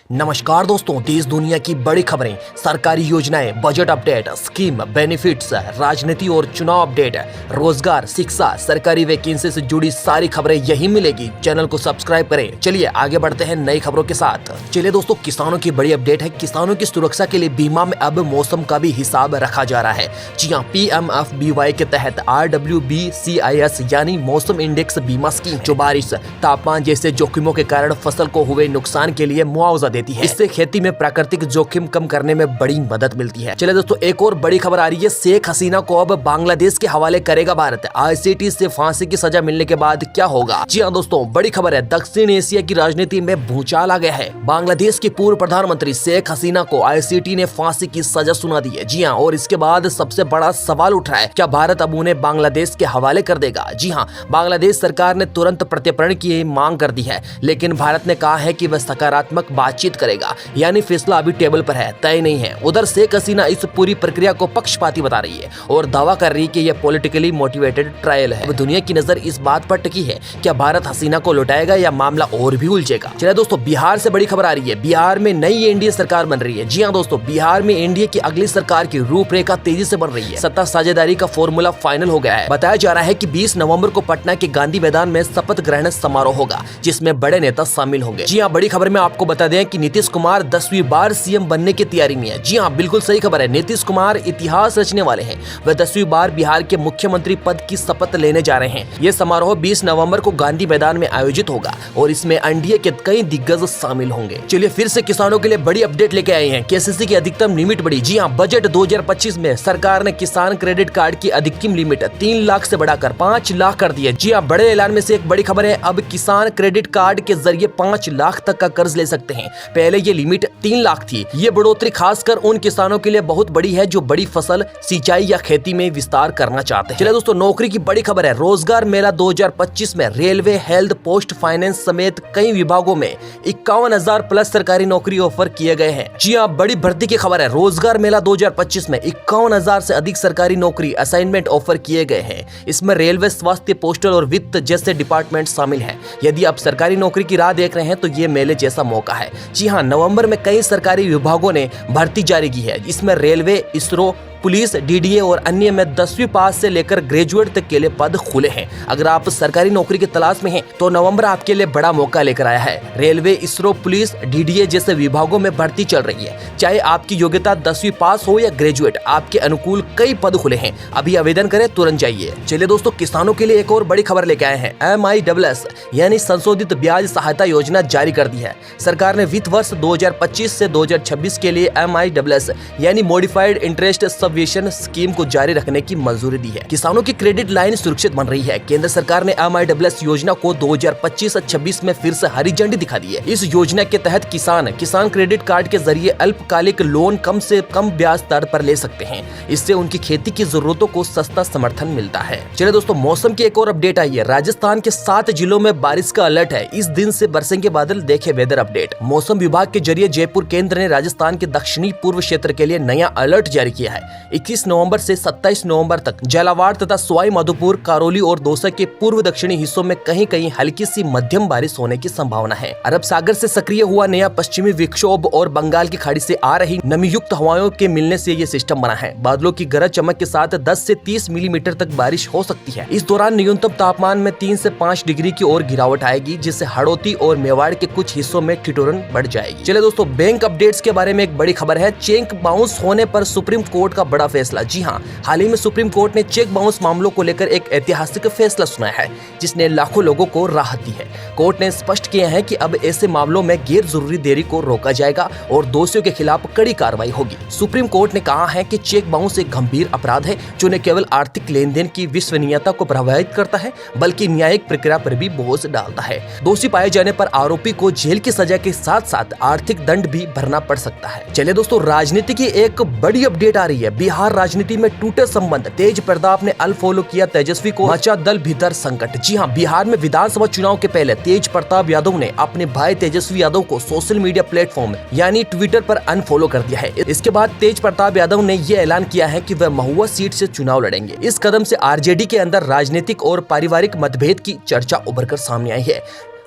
नमस्कार दोस्तों, देश दुनिया की बड़ी खबरें, सरकारी योजनाएं, बजट अपडेट, स्कीम, बेनिफिट्स, राजनीति और चुनाव अपडेट, रोजगार, शिक्षा, सरकारी वैकेंसी से जुड़ी सारी खबरें यही मिलेगी। चैनल को सब्सक्राइब करें। चलिए आगे बढ़ते हैं नई खबरों के साथ। चलिए दोस्तों, किसानों की बड़ी अपडेट है। किसानों की सुरक्षा के लिए बीमा में अब मौसम का भी हिसाब रखा जा रहा है। जी हाँ, PMFBY के तहत RWBCIS यानी मौसम इंडेक्स बीमा स्कीम, जो बारिश, तापमान जैसे जोखिमों के कारण फसल को हुए नुकसान के लिए मुआवजा देती है। इससे खेती में प्राकृतिक जोखिम कम करने में बड़ी मदद मिलती है। चलिए दोस्तों, एक और बड़ी खबर आ रही है। शेख हसीना को अब बांग्लादेश के हवाले करेगा भारत। ICT से फांसी की सजा मिलने के बाद क्या होगा? जी हाँ दोस्तों, बड़ी खबर है। दक्षिण एशिया की राजनीति में भूचाल आ गया है। बांग्लादेश की पूर्व प्रधानमंत्री शेख हसीना को ICT ने फांसी की सजा सुना दी है। जी हाँ, और इसके बाद सबसे बड़ा सवाल उठ रहा है, क्या भारत अब उन्हें बांग्लादेश के हवाले कर देगा? जी हाँ, बांग्लादेश सरकार ने तुरंत प्रत्यर्पण की मांग कर दी है, लेकिन भारत ने कहा है कि वह सकारात्मक बातचीत करेगा, यानी फैसला अभी टेबल पर है, तय नहीं है। उधर शेख हसीना इस पूरी प्रक्रिया को पक्षपाती बता रही है और दावा कर रही है कि यह पॉलिटिकली मोटिवेटेड ट्रायल है। अब दुनिया की नजर इस बात पर टिकी है, क्या भारत हसीना को लौटाएगा या मामला और भी उलझेगा? चलिए दोस्तों, बिहार से बड़ी खबर आ रही है। बिहार में नई एनडीए सरकार बन रही है। जी हाँ दोस्तों, बिहार में एनडीए की अगली सरकार की रूपरेखा तेजी से बन रही है। सत्ता साझेदारी का फॉर्मूला फाइनल हो गया है। बताया जा रहा है कि 20 नवंबर को पटना के गांधी मैदान में शपथ ग्रहण समारोह होगा, जिसमें बड़े नेता शामिल होंगे। जी हाँ, बड़ी खबर में आपको बता दें कि नीतीश कुमार 10वीं बार सीएम बनने की तैयारी में है। जी हाँ, बिल्कुल सही खबर है। नीतीश कुमार इतिहास रचने वाले हैं। वह 10वीं बार बिहार के मुख्यमंत्री पद की शपथ लेने जा रहे हैं। ये समारोह 20 नवंबर को गांधी मैदान में आयोजित होगा और इसमें एनडीए के कई दिग्गज शामिल होंगे। चलिए फिर से किसानों के लिए बड़ी अपडेट लेके आए हैं। KCC की अधिकतम लिमिट बढ़ी। जी हाँ, बजट 2025 में सरकार ने किसान क्रेडिट कार्ड की अधिकतम लिमिट 3 लाख से बढ़ाकर 5 लाख कर दी है। जी हाँ, बड़े ऐलान में से एक बड़ी खबर है। अब किसान क्रेडिट कार्ड के जरिए 5 लाख तक का कर्ज ले सकते हैं। पहले ये लिमिट 3 लाख थी। ये बढ़ोतरी खासकर उन किसानों के लिए बहुत बड़ी है जो बड़ी फसल, सिंचाई या खेती में विस्तार करना चाहते हैं। चलिए दोस्तों, नौकरी की बड़ी खबर है। रोजगार मेला 2025 में रेलवे, हेल्थ, पोस्ट, फाइनेंस समेत कई विभागों में 51,000 प्लस सरकारी नौकरी ऑफर किए गए हैं। जी हाँ, बड़ी भर्ती की खबर है। रोजगार मेला 2025 में 51,000 से अधिक सरकारी नौकरी असाइनमेंट ऑफर किए गए हैं। इसमें रेलवे, स्वास्थ्य, पोस्टल और वित्त जैसे डिपार्टमेंट शामिल हैं। यदि आप सरकारी नौकरी की राह देख रहे हैं तो ये मेले जैसा मौका है। जी हाँ, नवंबर में कई सरकारी विभागों ने भर्ती जारी की है। इसमें रेलवे, इसरो, पुलिस, DDA और अन्य में 10वीं पास से लेकर ग्रेजुएट तक के लिए पद खुले हैं। अगर आप सरकारी नौकरी की तलाश में हैं तो नवंबर आपके लिए बड़ा मौका लेकर आया है। रेलवे, इसरो, पुलिस, DDA जैसे विभागों में भर्ती चल रही है। चाहे आपकी योग्यता 10वीं पास हो या ग्रेजुएट, आपके अनुकूल कई पद खुले हैं। अभी आवेदन करें, तुरंत जाइए। चलिए दोस्तों, किसानों के लिए एक और बड़ी खबर लेके आए हैं। MISS यानी संशोधित ब्याज सहायता योजना जारी कर दी है। सरकार ने वित्त वर्ष 2025 से 2026 के लिए MISS यानी मॉडिफाइड इंटरेस्ट सबवेंशन स्कीम को जारी रखने की मंजूरी दी है। किसानों की क्रेडिट लाइन सुरक्षित बन रही है। केंद्र सरकार ने MISS योजना को 2025-26 में फिर से हरी झंडी दिखा दी है। इस योजना के तहत किसान क्रेडिट कार्ड के जरिए अल्पकालिक लोन कम से कम ब्याज दर पर ले सकते हैं। इससे उनकी खेती की जरूरतों को सस्ता समर्थन मिलता है। चलिए दोस्तों, मौसम की एक और अपडेट आई है। राजस्थान के 7 जिलों में बारिश का अलर्ट है। इस दिन से बरसेंगे बादल, देखे वेदर अपडेट। मौसम विभाग के जरिए जयपुर केंद्र ने राजस्थान के दक्षिणी पूर्व क्षेत्र के लिए नया अलर्ट जारी किया है। 21 नवंबर से 27 नवंबर तक झालावाड़ तथा सवाई माधोपुर, करौली और दौसा के पूर्व दक्षिणी हिस्सों में कहीं कहीं हल्की सी मध्यम बारिश होने की संभावना है। अरब सागर से सक्रिय हुआ नया पश्चिमी विक्षोभ और बंगाल की खाड़ी से आ रही नमीयुक्त हवाओं के मिलने से ये सिस्टम बना है। बादलों की गरज चमक के साथ 10 से 30 मिलीमीटर तक बारिश हो सकती है। इस दौरान न्यूनतम तापमान में 3 से 5 डिग्री की ओर गिरावट आएगी, जिससे हड़ौती और मेवाड़ के कुछ हिस्सों में ठिठुरन बढ़ जाएगी। चलिए दोस्तों, बैंक अपडेट्स के बारे में एक बड़ी खबर है। चेक बाउंस होने पर सुप्रीम कोर्ट का बड़ा फैसला। जी हाँ, हाल ही में सुप्रीम कोर्ट ने चेक बाउंस मामलों को लेकर एक ऐतिहासिक फैसला सुनाया है, जिसने लाखों लोगों को राहत दी है। कोर्ट ने स्पष्ट किया है कि अब ऐसे मामलों में गैर जरूरी देरी को रोका जाएगा और दोषियों के खिलाफ कड़ी कार्रवाई होगी। सुप्रीम कोर्ट ने कहा है कि चेक बाउंस एक गंभीर अपराध है, जो न केवल आर्थिक लेन देन की विश्वसनीयता को प्रभावित करता है, बल्कि न्यायिक प्रक्रिया पर भी बोझ डालता है। दोषी पाए जाने पर आरोपी को जेल की सजा के साथ साथ आर्थिक दंड भी भरना पड़ सकता है। चलिए दोस्तों, राजनीति की एक बड़ी अपडेट आ रही है। बिहार राजनीति में टूटे संबंध, तेज प्रताप ने अनफॉलो किया तेजस्वी को, मचा दल भीतर संकट। जी हां, बिहार में विधानसभा चुनाव के पहले तेज प्रताप यादव ने अपने भाई तेजस्वी यादव को सोशल मीडिया प्लेटफॉर्म यानी ट्विटर पर अनफॉलो कर दिया है। इसके बाद तेज प्रताप यादव ने यह ऐलान किया है कि वह महुआ सीट से चुनाव लड़ेंगे। इस कदम से आरजेडी के अंदर राजनीतिक और पारिवारिक मतभेद की चर्चा उभरकर सामने आई है।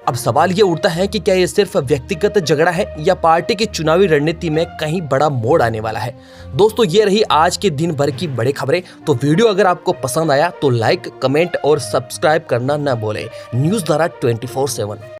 अब सवाल ये उठता है कि क्या ये सिर्फ व्यक्तिगत झगड़ा है या पार्टी की चुनावी रणनीति में कहीं बड़ा मोड़ आने वाला है। दोस्तों, ये रही आज के दिन भर की बड़ी खबरें। तो वीडियो अगर आपको पसंद आया तो लाइक, कमेंट और सब्सक्राइब करना न भूलें। न्यूज़ धारा 24/7।